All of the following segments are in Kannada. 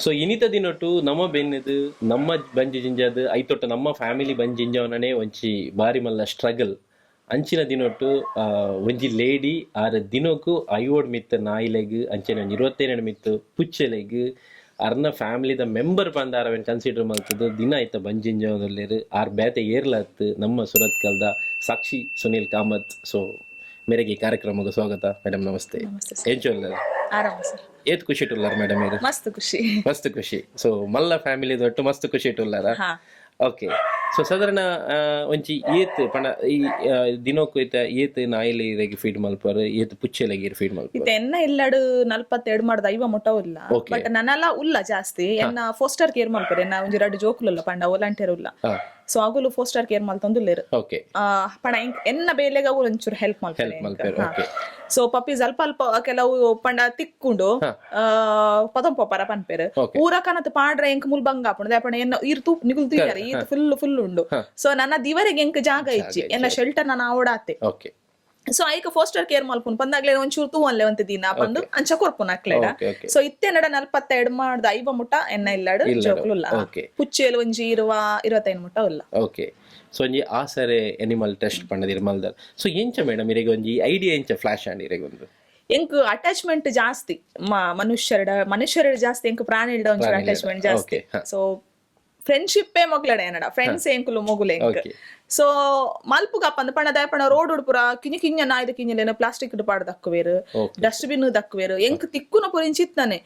ಸೊ ಇನಿತ ದಿನೊಟ್ಟು ನಮ್ಮ ಬೆನ್ನದು ನಮ್ಮ ಬಂಜಿ ಜಿಂಜದು ಐತೊಟ್ಟು ನಮ್ಮ ಫ್ಯಾಮಿಲಿ ಬಂಜಿಂಜವನೇ ಒಂಚಿ ಬಾರಿ ಮಲ್ಲ ಸ್ಟ್ರಗಲ್ ಅಂಚಿನ ದಿನೊಟ್ಟು ಒಂಜಿ ಲೇಡಿ ಆರ ದಿನಕ್ಕೂ ಐವೋಡ್ ಮಿತ್ತು ನಾಯಿಲೆಗ್ ಅಂಚನೆ ಒಂಜಿ 27 ಮಿತ್ತು ಪುಚ್ಚೆಲೆಗ್ ಅರ್ನ ಫ್ಯಾಮಿಲಿದ ಮೆಂಬರ್ ಪಂದಾರವೇನು ಕನ್ಸಿಡರ್ ಮಾಡ್ತದ್ದು ದಿನ ಆಯ್ತ ಬಂಜಿಂಜವನಲ್ಲೇರು ಆರ್ ಬೇತೆ ಏರ್ಲತ್ತು ನಮ್ಮ ಸುರತ್ಕಲ್ದ ಸಾಕ್ಷಿ ಸುನೀಲ್ ಕಾಮತ್. ಸೊ ಮೇರೆಗೆ ಈ ಕಾರ್ಯಕ್ರಮಕ್ಕೆ ಸ್ವಾಗತ ಮೇಡಮ್. ನಮಸ್ತೆ. ಏನ್ ಚೊಲ್ಲ ಏತ್ ಖುಷಿ ಇಟ್ಟುಲ್ಲಾರ ಮೇಡಮ್? ಮಸ್ತ್ ಖುಷಿ. ಸೊ ಮಲ್ಲ ಫ್ಯಾಮಿಲಿ ಒಟ್ಟು ಮಸ್ತ್ ಖುಷಿ ಇಟ್ಟುಲ್ಲಾರ. ಓಕೆ. ಸೊ ಸಾಧಾರಣ ಒಂಚಿ ಏತ್ ಪಂಡ ಈ ದಿನಕ್ಕೂ ಐತ ಏತ್ ನಾಯಿಲೆಗೆ ಫೀಡ್ ಮಲ್ಪಾರು ಏತ್ ಪುಚ್ಚೆಲೆಗೆ ಫೀಡ್ ಮಲ್ಪಾರು ಎನ್ನ ಇಲ್ಲಡು 42 ಮಾಡ್ದ ಐವ ಮುಟ್ಟ ಉಲ್ಲ. ಬಟ್ ನನ್ನಲ್ಲ ಉಲ್ಲ ಜಾಸ್ತಿ ಎನ್ನ ಫೋಸ್ಟರ್ ಕೇರ್ ಮಲ್ಪರೆ ಎನ್ನ ಒಂಜಿ 2 ಜೋಕುಲ್ಲ ಪಂಡ ವಾಲಂಟಿಯರ್ ಉಲ್ಲ. ಸೊ ಅಗುಲು ಫೋಸ್ಟರ್ ಕೇರ್ ಮಲ್ತೊಂದುಲ್ಲೇರು ಪಂಡ ಎನ್ನ ಬೇಲೆಗ ಅವು ಒಂಚೂರು ಹೆಲ್ಪ್ ಮಲ್ಪರೆ. ಸೊ ಪಪ್ಪೀಸ್ ಅಲ್ಪ ಅಲ್ಪ ಕೆಲವು ಪಂಡ ತಿಕ್ಕೊಂಡು ಪೊಪರ ಪನ್ಪೇರು ಊರ ಕನತ್ ಪಾಡ್ರೆ ಎಂಕ್ ಮುಲ್ ಬಂಗ ಹಾಪುಂಡು ಅಪಣ ಎನ್ನ ಈರ್ ತೂಪ್ ನಿಗುಲ್ ತೀಯಾರೆ ಈತ್ ಫುಲ್ ಉಂಡು. ಸೊ ನನ್ನ ದಿವರೆಗೆ ಎಂಕ್ ಜಾಗ ಇಚ್ಚಿ ಎನ್ನ ಶೆಲ್ಟರ್ ನನ್ನ ಓಡಾತೆ. ಸೊ ಐಕ ಫೋಸ್ಟರ್ ಕೇರ್ ಮಲ್ಪುನ್ ಪಂದಾಗ್ಲೇ ಒಂಚೂರು ತೂವನ್ಲೆ ಒಂತ ದಿನ ಪಂದು ಅಂಚ ಕೊರ್ಪುನ್ ಅಕ್ಲೆಡ. ಸೊ ಇತ್ತೆ ನಡ 42 ಮಾಡ್ದ ಐವ ಮುಟ್ಟ ಎನ್ನ ಇಲ್ಲಡು ಜೋಕ್ಲುಲ್ಲ. ಪುಚ್ಚೇಲು ಒಂಜಿ 25 ಮುಟ್ಟ ಉಲ್ಲ. ಓಕೆ. ಸೊ ಒಂಜಿ ಆಸರೆ ಎನಿಮಲ್ ಟೆಸ್ಟ್ ಪಂಡದಿರ್ ಮಲ್ದರ್. ಸೊ ಎಂಚ ಮೇಡಮ್ ಇರೆಗೆ ಒಂಜಿ ಐಡಿಯಾ ಎಂಚ ಫ್ಲಾಶ್ ಆಂಡ್ ಇರೆಗೆ ಒಂದು ಎಂಕ್ ಅಟ್ಯಾಚ್ಮೆಂಟ್ ಜಾಸ್ತಿ ಮನುಷ್ಯರ ಜಾಸ್ತಿ ಎಂಕ್ ಪ್ರಾಣಿಲ್ಡ ಒಂಚೂರು ಅಟ್ಯಾಚ್ಮೆಂಟ್ ಜಾಸ್ತಿ. ಸೊ ಫ್ರೆಂಡ್ಶಿಪ್ಪೇ ಮೊಗ್ಲಡೆ ಏನಡ ಫ್ರೆಂಡ್ಸ್ ಎಂಕುಲು ಮೊಗುಲೆ ಎಂಕ್. ಸೊ ಮಲ್ಪುಗ ಪಂದ ಪಂಡ ದಯಪಣ ರೋಡ್ ಉಡ್ಪುರ ಕಿಂಜ ನಾಯ್ದ ಕಿಂಜಲೇನ ಪ್ಲಾಸ್ಟಿಕ್ ಪಾಡ್ ದಕ್ಕುವೇರು ಡಸ್ಟ್ಬಿನ್ ದಕ್ಕುವೇರು ಎಂಕ್ ತಿಕ್ಕುನ ಪುರಿಂಚಿತ್ತಾನೆ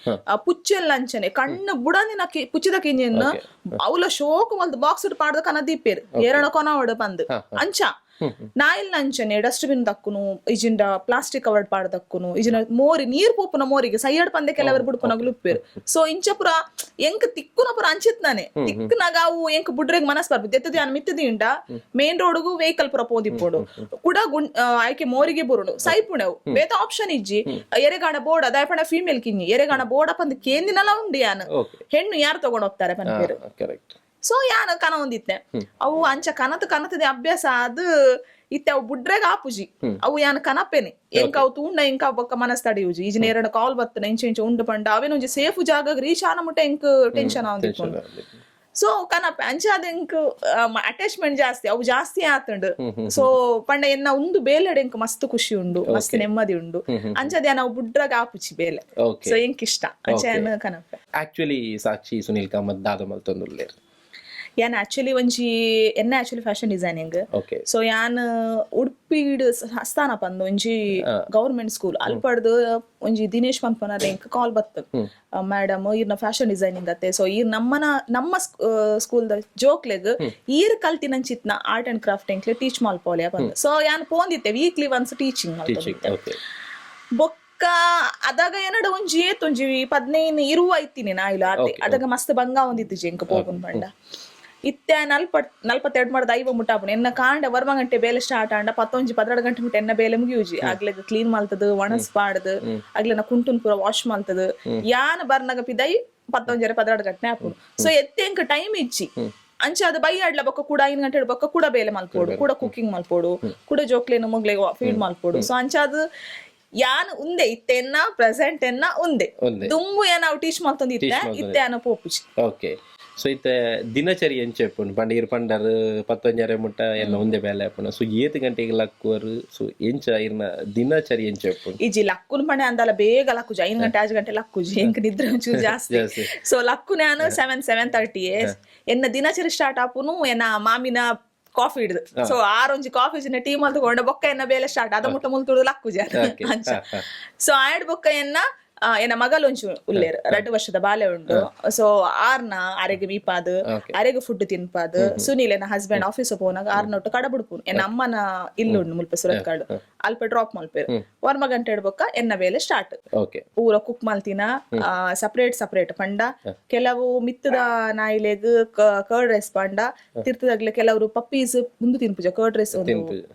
ಪುಚ್ಚೆಲ್ಲ ಅಂಚನೆ ಕಣ್ಣು ಬುಡಂದಿನ ಪುಚ್ಚಿದ ಕಿಂಜನ್ನು ಅವಲ ಶೋಕು ಮಲ್ದು ಬಾಕ್ಸ್ ಪಾಡ್ದ ಕನ ದೀಪೇರು ಏರಣ ಕೊನ ಒಡ ಬಂದು ಅಂಚ ನಾಯಿಲ್ ಅಂಚನೆ ಡಸ್ಟ್ಬಿನ್ ದಕ್ಕುನು ಇಜಿಂಡ ಪ್ಲಾಸ್ಟಿಕ್ ಕವರ್ಡ್ ಪಾಡ್ ದಕ್ಕುನು ಇಜಿನ ಮೋರಿ ನೀರ್ ಪೋಪುನ ಮೋರಿಗೆ ಸೈಯಡ್ ಪಂದೆ ಕೆಲವರು ಬುಡ್ಪುನ ಲುಪ್ಪೇರು. ಸೊ ಇಂಚ ಪುರ ಎಂಕ್ ತಿಕ್ಕುನ ಪುರ ಅಂಚಿತ್ನಾನೆ ತಿಕ್ಕನಾಗ ಅವು ಎಂಕ್ ಬುಡ್ರೆಗ್ ಮನಸ್ ಬರ್ಬೋದು ಎತ್ತದಿ ಅನ್ ಮಿತ್ತದಿ ಇಂಡ ಮೇನ್ ರೋಡ್ಗೂ ವೆಹಿಕಲ್ ಪುರ ಪೋದಿಪ್ಪೋಡು ಕೂಡ ಆಯ್ಕೆ ಮೋರಿಗೆ ಬುರುಡು ಸೈಪುಣೆವು ಬೇತ ಆಪ್ಷನ್ ಇಜ್ಜಿ ಎರೆಗಾಣ ಬೋರ್ಡ್ ಅದಾಯಪಣ ಫೀಮೇಲ್ ಕಿಂಜಿ ಎರೆಗಾಣ ಬೋರ್ಡ ಪಂದ್ ಕೇಂದಿನಲ್ಲ ಉಂಡು ಯಾನು ಹೆಣ್ಣು ಯಾರು ತಗೊಂಡ್ ಹೋಗ್ತಾರೆ ಪಂಪೇರು. ಸೊ ಯಾನ ಕನ ಒಂದಿತ್ತೆ ಅವು ಅಂಚ ಕನತದ ಅಭ್ಯಾಸ ಅದು ಇತ್ತೆ ಅವು ಬುಡ್ರೆಗ ಆಪುಜಿ ಅವು ಯಾನ ಕನಪೇನೆ ಎಂಕ ಅವು ತೂಂಡ ಎಂಕ ಬೊಕ್ಕ ಮನಸ್ ತಡಿಯುಜಿ ಈಜಿನ 2 ಕಾಲ್ ಬತ್ತನ ಇಂಚ ಉಂಡು ಪಂಡ ಅವೇನೊಂಜಿ ಸೇಫ್ ಜಾಗ ರೀಚ್ ಆನ ಮುಟ್ಟ ಎಂಕ್ ಟೆನ್ಷನ್ ಆಂದಿತ್ತು. ಸೊ ಕನಪ ಅಂಚಾದ ಎಂಕ್ ಅಟ್ಯಾಚ್ಮೆಂಟ್ ಜಾಸ್ತಿ ಅವು ಜಾಸ್ತಿ ಆತಂಡು. ಸೊ ಪಂಡ ಎನ್ನ ಒಂದು ಬೇಲೆಡ್ ಎಂಕ್ ಮಸ್ತ್ ಖುಷಿ ಉಂಡು ಮಸ್ತ್ ನೆಮ್ಮದಿ ಉಂಡು ಅಂಚದ ನಾವು ಬುಡ್ರಗ ಆಪುಚಿ ಬೇಲೆ. ಸೊ ಎಂಕ್ ಇಷ್ಟ ಅಂಚ ಕನಪ. ಆಕ್ಚುಲಿ ಸಾಕ್ಷಿ ಸುನೀಲ್ ಕಾಮತ್ ದಾದ ಮಲ್ತೊಂದುಲ್ಲೇರು ಯಾನ್ ಆಕ್ಚುಲಿ ಒಂಜಿ ಎನ್ನ ಆಕ್ಚುಲಿ ಫ್ಯಾಷನ್ ಡಿಸೈನಿಂಗ್. ಸೊ ಯಾನ್ ಉಡುಪಿಡ್ ಹಸ್ತಾನ ಪಂದ್ ಒಂಜಿ ಗವರ್ಮೆಂಟ್ ಸ್ಕೂಲ್ ಅಲ್ಪಡ್ದು ಒಂಜಿ ದಿನೇಶ್ ಪಂಪನದ ಎಂಕ್ ಕಾಲ್ ಬತ್ತ ಮೇಡಮ್ ಈರ್ನ ಫ್ಯಾಷನ್ ಡಿಸೈನಿಂಗ್ ಅತ್ತೆ. ಸೊ ಈರ್ ನಮ್ಮ ಸ್ಕೂಲ್ದ ಜೋಕ್ಲೆಗ್ ಈರ್ ಕಲ್ತಿನಂಚಿತ್ನ ಆರ್ಟ್ ಅಂಡ್ ಕ್ರಾಫ್ಟ್ ಎಂಕ್ಲೆ ಟೀಚ್ ಮಲ್ಪೋಲೆ ಬಂದ್. ಸೊ ಯಾನ್ ಪೋಂದಿತ್ತೆ ವೀಕ್ಲಿ ಒನ್ಸ್ ಟೀಚಿಂಗ್ ಬೊಕ್ಕ ಅದಾಗ ಏನಡ ಒಂಜಿ ಏತೊಂಜಿ 15-20 ಐತಿನಿ ನಾ ಇಲ್ಲ ಆತೆ ಅದಾಗ ಮಸ್ತ್ ಬಂಗ ಒಂದಿತ್ತು ಎಂಕ್ ಪೋಪುನ್ ಪಂಡ ಇತ್ತೆ 42 ಮಾಡ್ದ ಐವ ಮುಟ್ಟಾಪುನ ಎನ್ನ ಕಾಂಡ ವರ್ಮಗಂಟೆ ಬೇಲೆ ಸ್ಟಾರ್ಟ್ ಆಂಡ 11-12 ಗಂಟೆ ಮುಟ್ಟ ಎನ್ನ ಬೇಲೆ ಮುಗಿಯುಜಿ ಆಗ್ಲೆಗ್ ಕ್ಲೀನ್ ಮಲ್ತದ ಒಣಸ್ ಪಾಡ್ದು ಆಗ್ಲೆನ ಕುಂಟುನ್ ಪೂರ ವಾಶ್ ಮಲ್ತದ ಯಾನ್ ಬರ್ನಗ ಪಿದೈ 11-12 ಗಂಟೆ ಆಪುನು. ಸೊ ಎತ್ತೆ ಎಂಕ ಟೈಮ್ ಇಚ್ಚಿ ಅಂಚ ಅದು ಬೈ ಆಡ್ಲ ಬೊಕ್ಕ ಕೂಡ 5 ಗಂಟೆ ಬೊಕ್ಕ ಕೂಡ ಬೇಲೆ ಮಲ್ಪೋಡು ಕೂಡ ಕುಕಿಂಗ್ ಮಲ್ಪೋಡು ಕೂಡ ಜೋಕ್ಲೇನು ಮುಗ್ಲೆ ಫೀಡ್ ಮಲ್ಪೋಡು. ಸೊ ಅಂಚ ಅದು ಯಾನ್ ಉಂದೆ ಇತ್ತೆ ಎನ್ನ ಪ್ರೆಸೆಂಟ್ ಎನ್ನ ಉಂದೆ ದುಂಬು ಏನ ಅವು ಟೀಚ್ ಮಲ್ತೊಂದಿತ್ತೆ ಇತ್ತೆ ಅನ್ನ ಪೋಪುಜಿ. ಓಕೆ. ಸೊ ಇತ್ತೆ ದಿನಚರಿ ಎಂಚೆಪ್ಪುಂಡು ಪಂಡ ಪಂಡರ್ 11 ಮುಟ್ಟ ಎಲ್ಲ ಒಂದೇ ಬೇಲೆ ಆಪುನ. ಸೊ 7 ಗಂಟೆಗೆ ಲಕ್ಕುವರು. ಸೊ ಎಂಚ ಇರ್ನ ದಿನಚರಿ ಎಂಚೆಪ್ಪುಂಡು ಈಜಿ ಲಕ್ಕುನ್ ಪಂಡೆ ಅಂದಲ್ಲ ಬೇಗ ಲಕ್ಕುಜಿ 5 ಗಂಟೆ 6 ಗಂಟೆ ಲಕ್ಕುಜಿ ಎಂಕ್ ನಿದ್ರೆ ಒಂಚೂರು ಜಾಸ್ತಿ. ಸೊ ಲಕ್ಕು ನಾನು 7-7:30 ಎನ್ನ ದಿನಚರಿ ಸ್ಟಾರ್ಟ್ ಆಪುನು ಎನ್ನ ಮಾಮಿನ ಕಾಫಿ ಹಿಡ್ದು. ಸೊ ಆರೊಂಜಿ ಕಾಫಿ ಟೀ ಮಲ್ ತಗೊಂಡ ಬೊಕ್ಕ ಎನ್ನ ಬೇಲೆ ಸ್ಟಾರ್ಟ್ ಅದ ಮುಟ್ಟ ಮುಲ್ತುಡು ಲಕ್ಕುಜಿ ಅಂಚ. ಸೊ ಆಯ್ಡ್ ಬೊಕ್ಕ ಎನ್ನ ಮಗಲೊಂಚು ಉಲ್ಲೇರು 2 ವರ್ಷದ ಬಾಲೆ ಉಂಡು. ಸೊ ಆರ್ನ ಅರೆಗೆ ಮೀಪಾದು ಅರೆಗೆ ಫುಡ್ ತಿನ್ಪಾದು ಸುನೀಲ್ ಎನ್ನ ಹಸ್ಬೆಂಡ್ ಆಫೀಸ್ ಪೋನಾಗ ಆರ್ನೊಟ್ಟು ಕಡ ಬಿಡ್ಪುನು ಎನ್ನ ಅಮ್ಮನ ಇಲ್ಲುಂಡು ಮುಲ್ಪ ಸುರತ್ಕಾಡು ಅಲ್ಪ ಡ್ರಾಪ್ ಮಲ್ಪೇರು ವರ್ಮ ಗಂಟೆ ಇಡ್ಬೊಕ್ಕ ಎನ್ನ ಬೇಲೆ ಸ್ಟಾರ್ಟ್ ಪೂರ ಕುಕ್ ಮಲ್ತಿನ ಸಪರೇಟ್ ಪಂಡ ಕೆಲವು ಮಿತ್ತದ ನಾಯಿಲೆಗ್ ಕರ್ಡ್ ರೈಸ್ ಪಂಡ ತಿರ್ತದಾಗ್ಲೆ ಕೆಲವರು ಪಪ್ಪೀಸ್ ಮುಂದು ತಿನ್ಪುಜ ಕರ್ಡ್ ರೈಸ್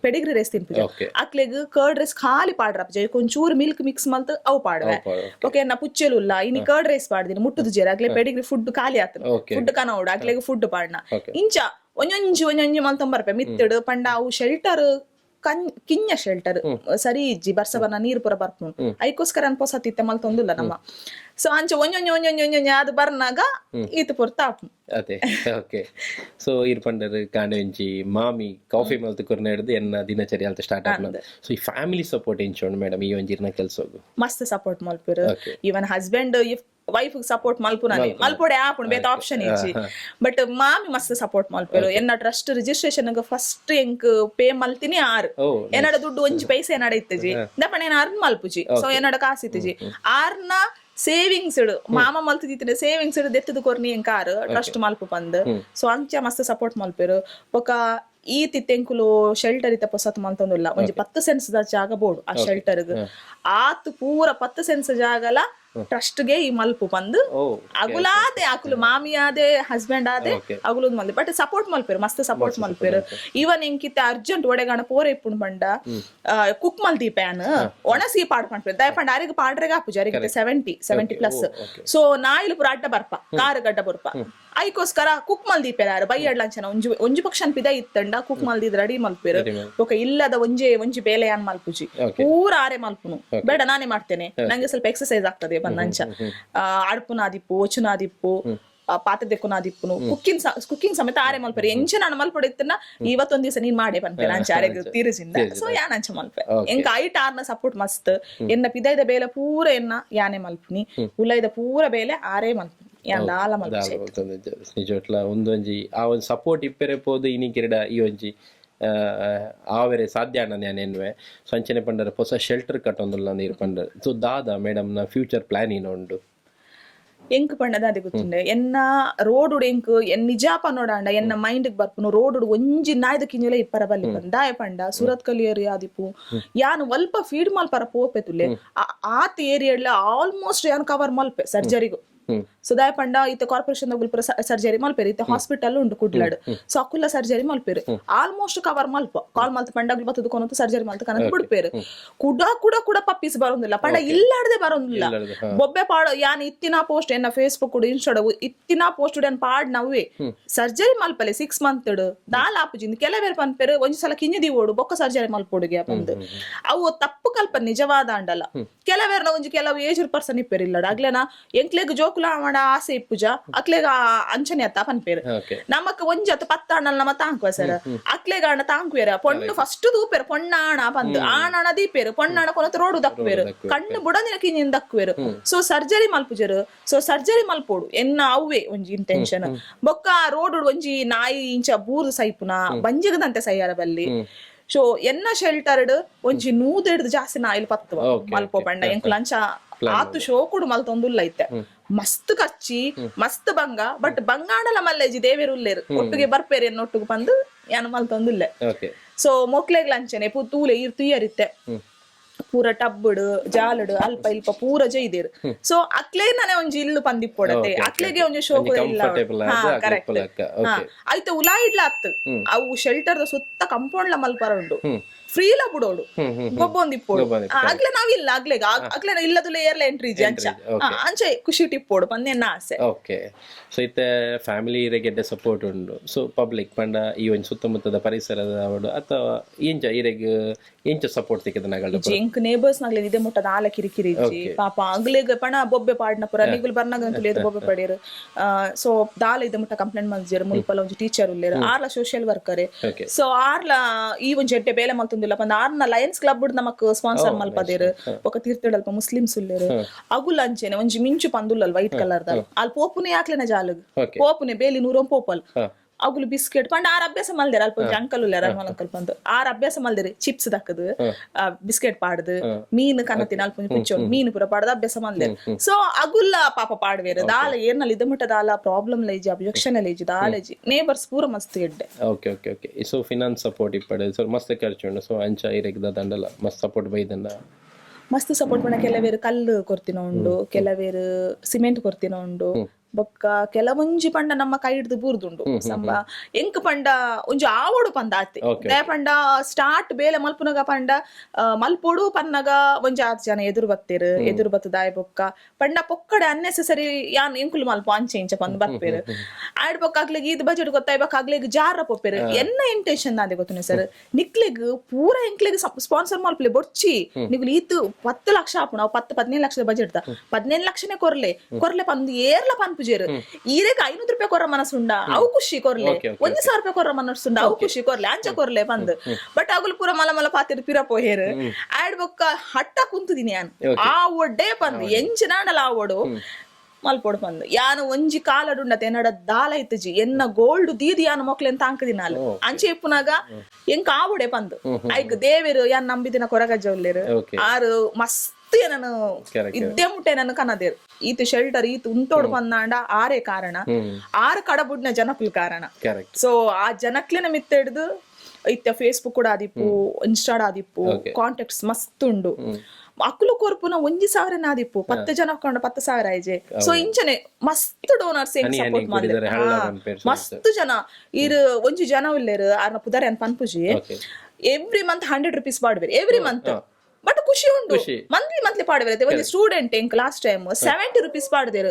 ಪೆಡಿಗ್ರಿ ರೈಸ್ ತಿನ್ಪುಜ ಅಕ್ಲೆಗ್ ಕರ್ಡ್ ರೈಸ್ ಖಾಲಿ ಪಾಡ್ರಪ್ಪ ಒಂಚೂರು ಮಿಲ್ಕ್ ಮಿಕ್ಸ್ ಮಲ್ತ್ ಅವು ಪಾಡ್ವೆ. ಓಕೆ ನಾ ಪುಚ್ಚೆಲುಲ್ಲ ಇನಿ ಕರ್ಡ್ ರೈಸ್ ಪಾಡ್ದಿನಿ ಮುಟ್ಟುದು ಜೇರ ಆಗ್ಲೇ ಪೆಡಿಗ್ರಿ ಫುಡ್ ಖಾಲಿ ಆತನ ಫುಡ್ ಕನೋಡು ಆಗ್ಲೆಗ್ ಫುಡ್ ಪಾಡ್ನ ಇಂಚ ಒಂಜೊಂಜಿ ಮಲ್ತೊಂಬರ್ಪೆ ಮಿತ್ತಡು ಪಂಡ ಅವು ಶೆಲ್ಟರ್ ಕಿಂಜ ಶೆಲ್ಟರ್ ಸರಿ ಇಜ್ಜಿ ಬರ್ಸ ಬರ್ನ ನೀರು ಪೂರ ಬರ್ಪುಂಡು ಐಕೋಸ್ಕರ ಅನ್ಪೋಸತ್ತಿತ್ತೆ ಮಲ್ತೊಂದುಲ್ಲ ನಮ್ಮ ಸೊ ಅಂಚೆ ಒಂಜೊಂಜೊಂಜೊಂಜೊಂಜ ಅದು ಬರ್ನಾಗ ಈತ ಪೂರ್ತ ಆಪು ಅದೇ ಓಕೆ ಸೊ ಇರ್ ಪಂಡರ್ ಕಾಂಡಂಜಿ ಮಾಮಿ ಕಾಫಿ ಮಲ್ತು ಕೊರ್ನ ಹಿಡಿದು ಎನ್ನ ದಿನಚರಿ ಅಂತ ಸ್ಟಾರ್ಟ್ ಆದ್ಮೇಲೆ ಸೊ ಈ ಫ್ಯಾಮಿಲಿ ಸಪೋರ್ಟ್ ಎಂಚೋಂಡು ಮೇಡಮ್ ಈ ಒಂಜಿರ್ನ ಕೆಲಸ ಮಸ್ತ್ ಸಪೋರ್ಟ್ ಮಲ್ಪುರು ಇವನ್ ಹಸ್ಬೆಂಡ್ ವೈಫ್ ಸಪೋರ್ಟ್ ಮಲ್ಪುನನಿ ಮಲ್ಪೊಡೆ ಆಪುಂಡು ಬೇತ ಆಪ್ಷನ್ ಇಜ್ಜಿ ಬಟ್ ಮಾಮಿ ಮಸ್ತ್ ಸಪೋರ್ಟ್ ಮಲ್ಪೆರು ಎನ್ನ ಟ್ರಸ್ಟ್ ರಿಜಿಸ್ಟ್ರೇಷನ್ ಫಸ್ಟ್ ಎಂಕ್ ಪೇ ಮಲ್ತಿನಿ 6 ಎನ್ನಡ ದುಡ್ಡು ಒಂಜಿ ಪೈಸೆ ಎನ್ನಡ ಇತ್ತಜಿ ದಪ್ಪನ ಏನ ಅರ್ನ್ ಮಲ್ಪುಜಿ ಸೊ ಎನ್ನಡ ಕಾಸು ಇತ್ತಜಿ 6ನ ಸೇವಿಂಗ್ಸ್ ಇಡು ಮಾಮ ಮಲ್ತಿದ್ದಿತ್ತಿನ ಸೇವಿಂಗ್ಸ್ ಇಡು ದೆತ್ತದು ಕೊರ್ನಿ ಎಂಕಾರು ಟ್ರಸ್ಟ್ ಮಲ್ಪು ಬಂದು ಸೊ ಅಂಚ ಮಸ್ತ್ ಸಪೋರ್ಟ್ ಮಲ್ಪೆರು ಬೊಕ ಈ ತಿತ್ತೆಂಕುಲು ಶೆಲ್ಟರ್ ಇತ್ತ ಪೊಸತ್ ಮಲ್ತೊಂದುಲ್ಲ ಒಂಜಿ 10 ಸೆನ್ಸ್ ದ ಜಾಗ ಬೋಡು ಆ ಶೆಲ್ಟರ್ಗ್ ಆತು ಪೂರ 10 ಸೆನ್ಸ್ ಜಾಗಲ ಟ್ರಸ್ಟ್ ಗೆ ಈ ಮಲ್ಪು ಬಂದು ಅಗುಲಾದೆ ಅಕುಲು ಮಾಮಿ ಆದೆ ಹಸ್ಬೆಂಡ್ ಆದೆ ಅಗುಲುದ್ ಮಲ್ದೆ ಬಟ್ ಸಪೋರ್ಟ್ ಮಲ್ಪೇರು ಮಸ್ತ್ ಸಪೋರ್ಟ್ ಮಲ್ಪೇರು ಇವನ್ ಎಂಕಿತ್ತ ಅರ್ಜೆಂಟ್ ಒಡೆಗಾಣ ಪೋರ ಇಪ್ಪುಂಡು ಪಂಡ ಕುಕ್ ಮಲ್ದಿ ಪ್ಯಾನ್ ಒಣಸಿ ಪಾಡ್ ಪಂಡ್ಪೇರು ದಯಪಂಡ ಅರಿಗೆ ಪಾಡ್ರೆಗ ಆಪುಜಿ ಅರಿಗೆ 70 ಪ್ಲಸ್ ಸೊ ನಾಯಿಲು ಪೂರ ಅಡ್ಡ ಬರ್ಪ ಕಾರು ಗಡ್ಡ ಬರ್ಪ ಐಕೋಸ್ಕರ ಕುಕ್ ಮಲ್ದೀಪೇರ ಬೈಯಡ್ ಲಂಚನ ಒಂಜಿ ಪಕ್ಷನ್ ಪಿದ ಇತ್ತಂಡ ಕುಕ್ ಮಲ್ದಿದ್ ರೆಡಿ ಮಲ್ಪೇರು ಓಕೆ ಇಲ್ಲದ ಒಂಜಿ ಬೇಲೆ ಯಾನ್ ಮಲ್ಪುಜಿ ಪೂರ ಆರೆ ಮಲ್ಪುನು ಬೇಡ ನಾನೇ ಮಾಡ್ತೇನೆ ನಂಗೆ ಸ್ವಲ್ಪ ಎಕ್ಸರ್ಸೈಸ್ ಆಗ್ತದೆ ಬಂದಂಚ ಅಡ್ಪುನಾದಿಪ್ಪು ಒಚುನಾದಿಪ್ಪು ಪಾತ್ರೆ ದೆಕ್ಕುನಾದಿಪ್ಪುನು ಕುಕ್ಕಿಂಗ್ ಸಮೇತ ಆರೆ ಮಲ್ಪೇರು ಎಂಚ ನಾನು ಮಲ್ಪಡಿತ್ತನ್ನ ಇವತ್ತೊಂದ್ ದಿವಸ ನೀನ್ ಮಾಡೇ ಬಂದ್ಪೇರ ಅಂಚ ಆರೆಗ್ ತೀರಿಸಿಂದ ಸೊ ಯಾನ್ ಅಂಚ ಮಲ್ಪೆ ಎಂಕ ಐಟ್ ಆರ್ನ ಸಪೋರ್ಟ್ ಮಸ್ತ್ ಎನ್ನ ಪಿದೈದ ಬೇಲೆ ಪೂರ ಎನ್ನ ಯಾನೆ ಮಲ್ಪುನಿ ಉಲೈದ ಪೂರ ಬೇಲೆ ಆರೆ ಮಲ್ಪುನಿ ನಿಜಟ್ಲ ಒಂದೊಂಜಿ ಆ ಒಂದು ಸಪೋರ್ಟ್ ಇಪ್ಪೆರೆ ಪೋದು ಇನಿಕಿರಡ ಈ ಒಂಜಿ ಆವೆರೆ ಸಾಧ್ಯ ಅಣ್ಣ ನ್ಯಾನೆನ್ವೆ ಸಂಚನೆ ಪಂಡರ ಹೊಸ ಶೆಲ್ಟರ್ ಕಟ್ಟೊಂದುಲ್ಲ ನೀರು ಪಂಡರ ಸೊ ದಾದ ಮೇಡಮ್ ನ ಫ್ಯೂಚರ್ ಪ್ಲಾನ್ ಏನು ಉಂಡು ಎಂಕ್ ಪಂಡದ ಅದೇ ಗೊತ್ತುಂಡೆ ಎನ್ನ ರೋಡ್ ಎಂಕ್ ಎನ್ ನಿಜಾಪ ನೋಡಾಂಡ ಎನ್ನ ಮೈಂಡ್ ಬರ್ಪುನು ರೋಡ್ ಒಂಜಿ ನಾಯ್ದ ಕಿಂಜಲ ಇಪ್ಪರ ಬಲ್ಲಿ ದಾಯ ಪಂಡ ಸೂರತ್ ಕಲಿಯರಿ ಆದಿಪ್ಪು ಯಾನು ಅಲ್ಪ ಫೀಡ್ ಮಲ್ಪರ ಪೋಪೆತುಲೆ ಆತ್ ಏರಿಯಡ್ಲ ಆಲ್ಮೋಸ್ಟ್ ಯಾನು ಕವರ್ ಮಲ್ಪೆ ಸರ್ಜರಿಗೂ ಸೊ ದಾಯ ಪಂಡ ಇತ್ತ ಕಾರ್ಪೊರೇಷನ್ ಸರ್ಜರಿ ಮಲ್ಪೇರು ಇತ್ತ ಹಾಸ್ಪಿಟಲ್ ಉಂಟು ಕುಡ್ಲಾಡ್ ಸೊ ಅಕುಲ್ಲ ಸರ್ಜರಿ ಮಲ್ಪೇರು ಆಲ್ಮೋಸ್ಟ್ ಕವರ್ ಮಲ್ಪ ಕಾಲ್ ಮಲ್ತ ಪಂಡಾಗ್ಲು ಬತ್ತದು ಕೊನಂತ ಸರ್ಜರಿ ಮಲ್ತ ಕನಕ ಬಿಡ್ಪೇರು ಕುಡ ಪಪ್ಪೀಸ್ ಬರೋದಿಲ್ಲ ಪಂಡ ಇಲ್ಲಾಡ್ದೆ ಬರೋದಿಲ್ಲ ಬೊಬ್ಬೆ ಪಾಡ ಯಾನ್ ಇತ್ತಿನ ಪೋಸ್ಟ್ ಎನ್ನ ಫೇಸ್ಬುಕ್ ಇನ್ಸ್ಟಾಡ್ ಇತ್ತಿನ ಪೋಸ್ಟ್ ಏನ್ ಪಾಡ್ ನವ್ವೆ ಸರ್ಜರಿ ಮಲ್ಪಲೆ 6 ಮಂತ್ ದಾಲ್ ಆಪುಜಿಂದ ಕೆಲವೇರು ಪನ್ಪೇರು ಒಂಜಿ ಸಲ ಕಿಂಜದಿ ಓಡು ಬೊಕ್ಕ ಸರ್ಜರಿ ಮಲ್ಪೋಡುಗೆ ಬಂದು ಅವು ತಪ್ಪು ಕಲ್ಪನೆ ನಿಜವಾದ ಅಂಡಲ್ಲ ಕೆಲವೇರ್ನ ಒಂಜಿ ಕೆಲವು ಏಜ್ಡ್ ಪರ್ಸನ್ ಇಪ್ಪೇರು ಇಲ್ಲಡ ಅಗ್ಲೇನ ಎಂಕ್ಲೆಗ್ ಜೋಕುಲ ಮಾಡ ಆಸೆ ಇಪ್ಪುಜ ಅಕ್ಲೆಗ ಅಂಚನೆ ಅತ್ತ ಪನ್ಪೇರು ನಮಕ್ ಒಂಜಿ ಅತ್ತ 10 ಅಣ್ಣಲ್ ನಮ್ಮ ತಾಂಕುವ ಸರ್ ಅಕ್ಲೆಗ ಅಣ್ಣ ತಾಂಕುವೇರ ಪೊಣ್ಣು ಫಸ್ಟ್ ದೂಪೇರು ಪೊಣ್ಣಾಣ ಬಂದು ಆಣ ದೀಪೇರು ಪೊಣ್ಣಾಣ ಕೊನತ ರೋಡು ದಕ್ಕುವೇರು ಕಣ್ಣು ಬುಡದಿನ ಕಿಂಜಿನ ದಕ್ಕುವೇರು ಸೊ ಸರ್ಜರಿ ಮಲ್ಪುಜರು ಸೊ ಸರ್ಜರಿ ಮಲ್ಪೋಡು ಎನ್ನ ಅವ್ವೆ ಒಂಜಿ ಇಂಟೆನ್ಷನ್ ಬೊಕ್ಕ ರೋಡ್ ಒಂಜಿ ನಾಯಿ ಇಂಚ ಬೂರ್ದು ಸೈಪುನ ಬಂಜಿಗದಂತೆ ಸೈಯಾರ ಬಲ್ಲಿ ಸೊ ಎನ್ನ ಶೆಲ್ಟರ್ಡ್ ಒಂಜಿ 100 ಜಾಸ್ತಿ ನಾಯಿಲ್ ಪತ್ತುವ ಮಲ್ಪೋ ಪಂಡ ಎಂಕ್ ಲಂಚ ಆತು ಶೋ ಕುಡು ಮಲ್ತೊಂದುಲ್ಲ ಐತೆ ಮಸ್ತ್ ಕಚ್ಚಿ ಮಸ್ತ್ ಬಂಗ ಬಟ್ ಬಂಗಾಣಲ ಮಲ್ಲೆಜಿ ದೇವೇರು ಉಲ್ಲೇರು ಒಟ್ಟಿಗೆ ಬರ್ಪೇರಿ ಎನ್ನೊಟ್ಟಿಗೆ ಬಂದು ಯಾನು ಮಲ್ತೊಂದುಲ್ಲೆ ಸೊ ಮೊಕ್ಲೆಗ್ ಲಂಚನೆ ತೂಲೆ ತುಯ್ಯರಿತ್ತೆ ಪೂರ ಟಬ್ಬಡ್ ಜಾಲಡ್ ಅಲ್ಪ ಇಲ್ಪ ಪೂರ ಜೈದೇರು ಸೊ ಅಕ್ಲೆ ನಾನೇ ಒಂಜಿ ಇಲ್ಲು ಪಂದಿಪ್ಪೊಡತೆ ಅಕ್ಲೆಗೆ ಒಂಜಿ ಶೋಕು ಇಲ್ಲ ಕರೆಕ್ಟ್ ಆಯ್ತು ಉಲಾ ಇಡ್ಲ ಅತ್ತು ಅವು ಶೆಲ್ಟರ್ ಸುತ್ತ ಕಂಪೌಂಡ್ಲ ಮಲ್ಪರ ಉಂಡು ಫ್ರೀಲ ಬಿಡೋಡು ಗೊಬ್ಬೊಂದಿಪ್ಪೋಡು ಆಗ್ಲೇ ನಾವಿಲ್ಲ ಆಗ್ಲೇ ಇಲ್ಲದುಲ್ಲ ಏರ್ಲ ಎಂಟ್ರಿ ಅಂಚೆ ಖುಷಿ ಟಿಪ್ಪೋಡು ಪಂದೆನ್ನ ಆಸೆ ಓಕೆ ಸೊ ಇತ್ತೆ ಫ್ಯಾಮಿಲಿ ಇರೆಗೆಡ್ಡೆ ಸಪೋರ್ಟ್ ಉಂಡು ಸೊ ಪಬ್ಲಿಕ್ ಪಂಡ ಈ ಒಂದು ಸುತ್ತಮುತ್ತದ ಪರಿಸರದ ಅವಡು ಅಥವಾ ಇಂಚ ಇರೆಗ್ ಇಂಚ ಸಪೋರ್ಟ್ ಸಿಕ್ಕದ ನಗಲು ಎಂಕ್ ನೇಬರ್ಸ್ ನಾಗ್ಲೆ ಇದೇ ಮುಟ್ಟದ ಆಲ ಕಿರಿಕಿರಿ ಪಾಪ ಆಗ್ಲೇಗ ಪಣ ಬೊಬ್ಬೆ ಪಾಡ್ನ ಪುರ ನಿಗುಲ್ ಬರ್ನಾಗಂತೂ ಲೇದು ಬೊಬ್ಬೆ ಪಡೇರು ಸೊ ದಾಲ ಇದ ಮುಟ್ಟ ಕಂಪ್ಲೇಂಟ್ ಮಲ್ಜೇರು ಮುಲ್ಪಲ ಒಂಜಿ ಟೀಚರ್ ಉಲ್ಲೇರು ಆರ್ಲ ಸೋಷಿಯಲ್ ವರ್ಕರ್ ಸೊ ಆರ್ಲ ಈ ಒಂಜಿ ಎಡ್ಡೆ ಬೇಲೆ ಮಲ್ತೊಂದಿಲ್ಲ ಪಂದ ಆರ್ನ ಲಯನ್ಸ್ ಕ್ಲಬ್ ನಮಕ್ ಸ್ಪಾನ್ಸರ್ ಮಲ್ಪದೇರು ఒక ತೀರ್ಥಡಲ್ಪ ಮುಸ್ಲಿಮ್ಸ್ ಉಲ್ಲೇರು ಅಗುಲ್ ಅಂಚೆನೆ ಒಂಜಿ ಮಿಂಚು ಪಂದುಲ್ಲಲ್ ವೈಟ್ ಕಲರ್ ದ ಅಲ್ಲಿ ಪೋಪುನೆ ಯಾಕ್ಲೆನ ಜಾಲಗ್ ಪೋಪುನೆ ಬೇಲಿ 100 ಪೋಪಲ್ ಅಗುಲು ಬಿಸ್ಕೆಟ್ ಪಂಡ ಆರ್ ಅಭ್ಯಾಸ ಮಲ್ದೇರ ಅಲ್ಪ ಅಂಕಲ್ ಉಲ್ಲೇರ ಅಂಕಲ್ ಬಂದು ಆರ್ ಅಭ್ಯಾಸ ಮಲ್ದೇರಿ ಚಿಪ್ಸ್ ದಕ್ಕದು ಬಿಸ್ಕೆಟ್ ಪಾಡ್ದು ಮೀನು ಕನ್ನತಿನ ಅಲ್ಪ ಕುಚ್ಚೋಡು ಮೀನು ಪೂರ ಪಾಡ್ದು ಅಭ್ಯಾಸ ಮಲ್ದೇರು ಸೊ ಅಗುಲ್ಲ ಪಾಪ ಪಾಡ್ವೇರು ದಾಲ ಏರ್ನಲ್ಲಿ ಇದ ಮುಟ್ಟ ದಾಲ ಪ್ರಾಬ್ಲಮ್ ಲೈಜಿ ಅಬ್ಜೆಕ್ಷನ್ ಲೈಜಿ ದಾಲೇಜಿ ನೇಬರ್ಸ್ ಪೂರ ಮಸ್ತ್ ಎಡ್ಡೆ okay okay okay so finance support ಇಪ್ಪಡೆ ಸೊ ಮಸ್ತ್ ಖರ್ಚು ಉಂಡು ಸೊ ಅಂಚ ಇರೆಗ್ದ ದಂಡಲ ಮಸ್ತ್ ಸಪೋರ್ಟ್ ಬೈದಂಡ ಮಸ್ತ್ ಸಪೋರ್ಟ್ ಪಂಡ ಕೆಲವೇರು ಕಲ್ಲು ಕೊರ್ತಿನ ಉಂಡು ಕೆಲವೇರು ಸಿಮೆಂಟ್ ಕೊರ್ತಿನ ಉಂಡು ಬೊಕ್ಕ ಕೆಲವೊಂಜಿ ಪಂಡ ನಮ್ಮ ಕೈ ಹಿಡ್ದು ಬೂರ್ದುಂಡು ಸಂಬ ಎಂಕ್ ಪಂಡ ಒಂಜಿ ಆವೋಡು ಪಂದ ಆತೆ ದೇ ಪಂಡ ಸ್ಟಾರ್ಟ್ ಬೇಲೆ ಮಲ್ಪುನಗ ಪಂಡ ಮಲ್ಪೋಡು ಪನ್ನಗ ಒಂಜಿ 6 ಜನ ಎದುರು ಬತ್ತೇರು ಎದುರು ಬತ್ತು ದಾಯ ಬೊಕ್ಕ ಪಂಡ ಪೊಕ್ಕಡೆ ಅನ್ನೆಸೆಸರಿ ಯಾನ್ ಎಂಕುಲು ಮಲ್ಪ ಅಂಚೆ ಇಂಚ ಪಂದ್ ಬರ್ಪೇರು ಆಡ್ಬೇಕಾಗ್ಲಿಗೆ ಇದು ಬಜೆಟ್ ಗೊತ್ತಾಯ್ಬೇಕಾಗ್ಲಿಗೆ ಜಾರ ಪೊಪ್ಪೇರು ಎನ್ನ ಇಂಟೆನ್ಷನ್ ಅದೇ ಗೊತ್ತುನೆ ಸರ್ ನಿಕ್ಲಿಗ್ ಪೂರ ಎಂಕ್ಲಿಗೆ ಸ್ಪಾನ್ಸರ್ ಮಾಡ್ಲಿ ಬೊಚ್ಚಿ ನಿಗ್ಲು ಈತು 10 ಲಕ್ಷ ಆಪು ನಾವು 10-15 ಲಕ್ಷದ ಬಜೆಟ್ 15 ಲಕ್ಷನೇ ಕೊರ್ಲೆ ಪಂದು ಏರ್ಲ ಪನ್ಪುಜೇರು ಈರೇಗ 500 ರೂಪಾಯಿ ಕೊರ ಮನಸ್ಸುಂಡ ಅವು ಖುಷಿ ಕೊರ್ಲೆ 1,000 ರೂಪಾಯಿ ಕೊರ ಮನಸ್ಸುಂಡ ಅವು ಖುಷಿ ಕೊರ್ಲೆ ಅಂಚ ಕೊರ್ಲೆ ಬಂದು ಬಟ್ ಅಗುಲು ಪೂರ ಮಲ ಪಾತಿರ್ ಪಿರಪೋ ಹೇರು ಆಡ್ಬೊಕ್ಕ ಹಟ್ಟ ಕುಂತುದಿನಿ ಯಾನ್ ಆ ಒಡ್ಡೆ ಬಂದು ಎಂಚಿನಾಡಲ ಆ ಒಡು ಮಲ್ಪೊಡು ಬಂದು ಯಾನು ಒಂಜಿ ಕಾಲಡುಂಡತೆ ಎನ್ನಡ ದಾಲ ಇತ್ತಜಿ ಎನ್ನ ಗೋಲ್ಡ್ ದೀದಿ ಯಾನು ಮೊಕ್ಲೆನ್ ತಾಂಕದಿನಾಲು ಅಂಚೆ ಇಪ್ಪುನಾಗ ಎಂಕ ಆವುಡೆ ಬಂದು ಐಕ್ ದೇವೇರು ಯಾನ್ ನಂಬಿದಿನ ಕೊರಗಜ್ಜ ಉಲ್ಲೇರು ಆರು ಮಸ್ತ್ ಏನನು ಇದ್ದೇ ಮುಟ್ಟೆ ನನ್ನ ಕನದೇರು ಈತು ಶೆಲ್ಟರ್ ಈತು ಉಂತೋಡು ಬಂದಾಂಡ ಆರೇ ಕಾರಣ ಆರು ಕಡಬುಡ್ನ ಜನಕ್ಲು ಕಾರಣ ಸೊ ಆ ಜನಕ್ಲೆನ ಮಿತ್ತ ಹಿಡ್ದು ಇತ್ತ ಫೇಸ್ಬುಕ್ ಕೂಡ ಆದಿಪ್ಪು ಇನ್ಸ್ಟಾಡ್ ಆದಿಪ್ಪು ಕಾಂಟ್ಯಾಕ್ಟ್ಸ್ ಮಸ್ತ್ ಉಂಡು ಅಕ್ಲು ಕೊರ್ಪುನ 1,000 ಆದಿಪ್ಪು 10 ಜನ ಕೊಂಡ 10,000 ಆಯ್ಜೆ ಸೊ ಇಂಚನೆ ಮಸ್ತ್ ಡೋನರ್ಸ್ ಸಪೋರ್ಟ್ ಮಾಡಿದ್ರೆ ಮಸ್ತ್ ಜನ ಇರು ಒಂಜಿ ಜನ ಉಲ್ಲೇರು ಆರ್ನ ಪುದಾರೆ ಅನ್ ಪನ್ಪುಜಿ ಎವ್ರಿ ಮಂತ್ 100 ರೂಪೀಸ್ ಪಾಡ್ಬೇರಿ ಎವ್ರಿ ಮಂತ್ ಬಟ್ ಖುಷಿ ಉಂಡು ಮಂತ್ಲಿ ಪಾಡ್ಬೇರತ್ತೆ ಒಂದು ಸ್ಟೂಡೆಂಟ್ ಎಂಕ್ ಲಾಸ್ಟ್ ಟೈಮ್ 70 ರೂಪೀಸ್ ಪಾಡ್ದೇರು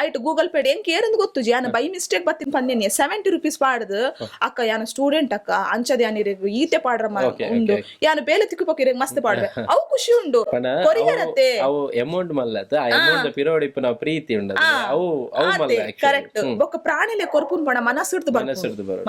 ಆಯ್ತು ಗೂಗಲ್ ಪೇ ಎಂಕ್ ಏರಂದು ಗೊತ್ತು ಯಾನ ಬೈ ಮಿಸ್ಟೇಕ್ ಬತ್ತಿನ ಪಂದೇನಿ 70 ರೂಪೀಸ್ ಪಾಡ್ದು ಅಕ್ಕ ಯಾನ ಸ್ಟೂಡೆಂಟ್ ಅಕ್ಕ ಅಂಚದ ಯಾನಿರೇಗು ಈತೆ ಪಾಡ್ರ ಉಂಡು ಯಾನ ಬೇಲೆ ತಿಕ್ಕುಪಕ್ಕಿರೇಗ ಮಸ್ತ್ ಪಾಡ್ವೆ ಅವು ಖುಷಿ ಉಂಡು ಕೊರಿಯರತ್ತೆ ಅವು ಅಮೌಂಟ್ ಮಲ್ಲತ ಆ ಅಮೌಂಟ್ ಪಿರೋಡಿಪ ನಾವು ಪ್ರೀತಿ ಉಂಡು ಅವು ಅವು ಮಲ್ಲ ಕರೆಕ್ಟ್ ಬೊಕ್ಕ ಪ್ರಾಣಿಲೆ ಕೊರ್ಪುನ್ ಪಣ ಮನಸ್ಸಿಡ್ದು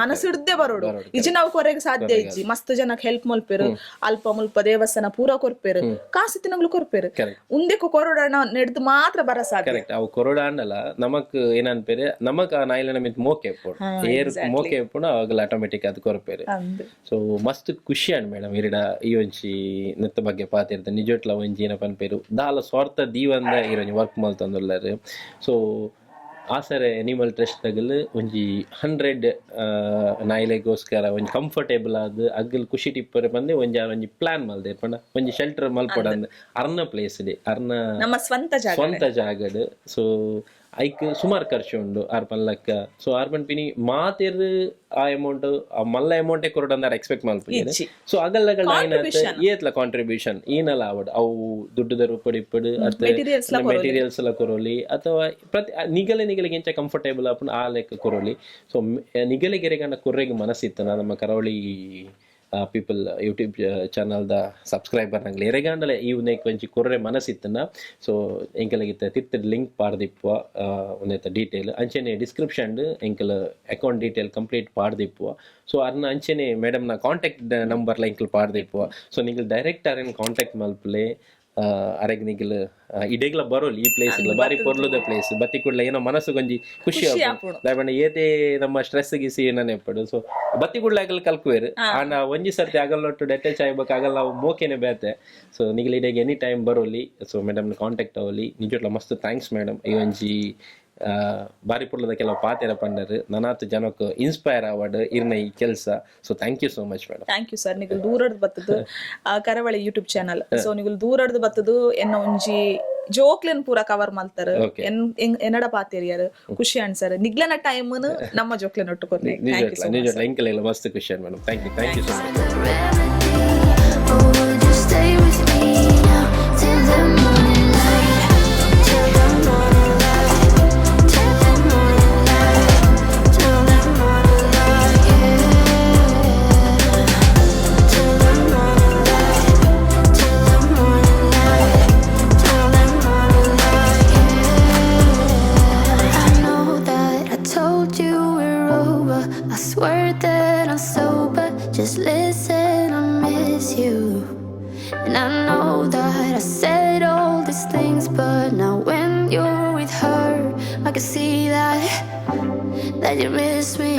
ಮನಸ್ಸಿಡ್ದೆ ಬರೋಡು ಇಜಿ ನಾವು ಕೊರೆಗೆ ಸಾಧ್ಯ ಇಜ್ಜಿ ಮಸ್ತ್ ಜನಕ್ಕೆ ಹೆಲ್ಪ್ ಮಲ್ಪೇರು ಅಲ್ಪ ಮುಲ್ಪ ದೇವಸ್ಥಾನ ಪೂರ ಕೊರ್ಪೇರು ಕಾಸು ತಿನ್ನಗಳು ಕೊರ್ಪೇರು ಉಂದೆಕು ಕೊರೋಡಾಣ ನೆಡ್ದು ಮಾತ್ರ ಬರಸಾದ ಕರೆಕ್ಟ್ ಅವು ಕೊರೋಡಾಂಡಲ ನಮಕ್ ಏನನ್ಪೇರು ನಮಕ್ ಆ ನಾಯಿಲ ನಮಿತ್ ಮೋಕೆ ಎಪ್ಪೋಡು ಏರ್ ಮೋಕೆ ಎಪ್ಪುಂಡು ಅವಾಗಲ ಆಟೋಮೆಟಿಕ್ ಅದು ಕೊರ್ಪೇರು ಸೊ ಮಸ್ತ್ ಖುಷಿ ಅಂಡ್ ಮೇಡಮ್ ಇರಿಡ ಈ ಒಂಜಿ ನೆತ್ತ ಬಗ್ಗೆ ಪಾತಿರ್ತ ನಿಜೋಟ್ಲ ಒಂಜಿ ಏನಪ್ಪ ಅನ್ಪೇರು ದಾಲ ಸ್ವಾರ್ಥ ದೀವಂದ ಇರೋಂಜಿ ವರ್ಕ್ ಮಲ್ತಂದುಲ್ಲಾರು ಸೊ ಆಸರೆ ಅನಿಮಲ್ ಟ್ರಸ್ಟ್ ತಗಲು ಒಂಜಿ 100 ನಾಯಿಲೆಗೋಸ್ಕರ ಒಂಜಿ ಕಂಫರ್ಟೇಬಲ್ ಆದ್ ಅಗ್ಗಲ್ ಖುಷಿ ಟಿಪ್ಪರೆ ಬಂದೆ ಒಂಜಿ ಪ್ಲಾನ್ ಮಲ್ದೆ ಪಂಡ ಒಂಜಿ ಶೆಲ್ಟರ್ ಮಲ್ಪಡ ಅರ್ನ ಪ್ಲೇಸ್ ಡೆ ಅರ್ನ ನಮ್ಮ ಸ್ವಂತ ಜಾಗಡ್ ಸೊ ಐಕ್ ಸುಮಾರು ಖರ್ಚು ಉಂಡು ಆರ್ಪನ್ ಲೆಕ್ಕ ಸೊ ಆರ್ಪನ್ ಪಿನಿ ಮಾತಿರ್ ಆ ಅಮೌಂಟ್ ಮಲ್ಲ ಅಮೌಂಟೇ ಕೊರಡಂದಾರ ಎಕ್ಸ್ಪೆಕ್ಟ್ ಮಲ್ಪಿದೆ ಸೊ ಅಗಲ್ಲಗಳ ಏತ್ಲ ಕಾಂಟ್ರಿಬ್ಯೂಷನ್ ಏನಲ್ಲ ಆವಡ್ ಅವು ದುಡ್ಡು ರೂಪಡಿ ಇಪ್ಪಡು ಮೆಟೀರಿಯಲ್ಸ್ ಎಲ್ಲ ಕೊರೋಲಿ ಅಥವಾ ಪ್ರತಿ ನಿಗಲಿಗೆ ಎಂಚ ಕಂಫರ್ಟೇಬಲ್ ಆಪುಂಡು ಆ ಲೆಕ್ಕ ಕೊರೋಲಿ ಸೊ ನಿಗಲಿಗೆರೆಗಂಡ ಕೊರ್ರೆಗೆ ಮನಸ್ಸಿತ್ತನ ನಮ್ಮ ಕರಾವಳಿ ಪೀಪಲ್ ಯೂಟ್ಯೂಬ್ ಚಾನಲ್ದ ಸಬ್ಸ್ಕ್ರೈಬರ್ ನಂಗೆ ಎರೆಗಾಂಡಲೆ ಇವನೇಕ್ ಒಂಚಿ ಕೊರ್ರೆ ಮನಸ್ಸಿತ್ತನ ಸೊ ಎಂಕಲಗಿತ್ತ ತಿರ್ತಿಡ್ ಲಿಂಕ್ ಪಾಡ್ದಿಪ್ಪುವ ಒಂದೈತ ಡೀಟೇಲ್ ಅಂಚೆನೆ ಡಿಸ್ಕ್ರಿಪ್ಷನ್ ಎಂಕಲ್ ಅಕೌಂಟ್ ಡೀಟೇಲ್ ಕಂಪ್ಲೀಟ್ ಪಾಡ್ದಿಪ್ಪುವ ಸೊ ಅರ್ನ ಅಂಚೆನೆ ಮೇಡಮ್ನ ಕಾಂಟ್ಯಾಕ್ಟ್ ನಂಬರ್ಲ ಎಂಕಲ್ ಪಾಡ್ದಿಪ್ಪುವ ಸೊ ನಿಂಗಲ್ ಡೈರೆಕ್ಟ್ ಅರೇನ್ ಕಾಂಟ್ಯಾಕ್ಟ್ ಮಲ್ಪಲೆ ಅರೆಗ್ ನಿಗಲ್ ಇಡೆಗ್ಲ ಬರೋಲಿ ಈ ಪ್ಲೇಸ್ ಬಾರಿ ಪೊರ್ಲುದ ಪ್ಲೇಸ್ ಬತ್ತಿ ಕೂಡಲ ಏನೋ ಮನಸ್ಸು ಗೊಂಜಿ ಖುಷಿ ದಾಯಬಣ್ಣ ಏತೆ ನಮ್ಮ ಸ್ಟ್ರೆಸ್ ಗಿಸಿ ಏನನೆ ಪಡು ಸೊ ಬತ್ತಿ ಕೂಡಲ ಆಗಲ್ ಕಲ್ಕುವೇರು ಆನ ಒಂಜಿ ಸರ್ತಿ ಆಗಲ್ಲೊಟ್ಟು ಡೆಟಚ್ ಆಗ್ಬೇಕು ಆಗಲ್ಲ ನಾವು ಮೋಕೆನೆ ಬೇತೆ ಸೊ ನಿಗಲ್ ಇಡೆಗೆ ಎನಿ ಟೈಮ್ ಬರೋಲಿ ಸೊ ಮೇಡಮ್ನ ಕಾಂಟ್ಯಾಕ್ಟ್ ಅವಲಿ ನಿಜಟ್ಲ ಮಸ್ತ್ ಥ್ಯಾಂಕ್ಸ್ ಮೇಡಮ್ ಈ ಒಂಜಿ ಬಾರಿ ಪುರ್ಲದ ಕೆಲವು ಪಾತೆರ ಪಂಡರ್ ನನಾತ್ ಜನಕ್ಕೆ ಇನ್ಸ್ಪೈರ್ ಆವಡ್ ಇರ್ನ ಈ ಕೆಲಸ so thank you so much madam thank you sir ನಿಗಲ್ ದೂರಡ್ ಬತ್ತದು ಕರಾವಳಿ ಯೂಟ್ಯೂಬ್ ಚಾನಲ್ ಸೊ ನಿಗಲ್ ದೂರಡ್ ಬತ್ತದು ಎನ್ನ ಒಂಜಿ ಜೋಕ್ಲೆನ್ ಪೂರ ಕವರ್ ಮಲ್ತಾರ ಎನ್ನಡ ಪಾತೆರಿಯರ್ ಖುಷಿ ಅನ್ಸರ್ ನಿಗ್ಲನ ಟೈಮ್ ನಮ್ಮ ಜೋಕ್ಲೆನ್ ಒಟ್ಟು ಕೊರ್ಲಿ ನಿಜ ಇಂಕಲೆಲ್ಲ ಮಸ್ತ್ ಖುಷಿ madam thank you so much Just listen, I miss you. And I know that I said all these things, but now when you're with her, I can see that you miss me.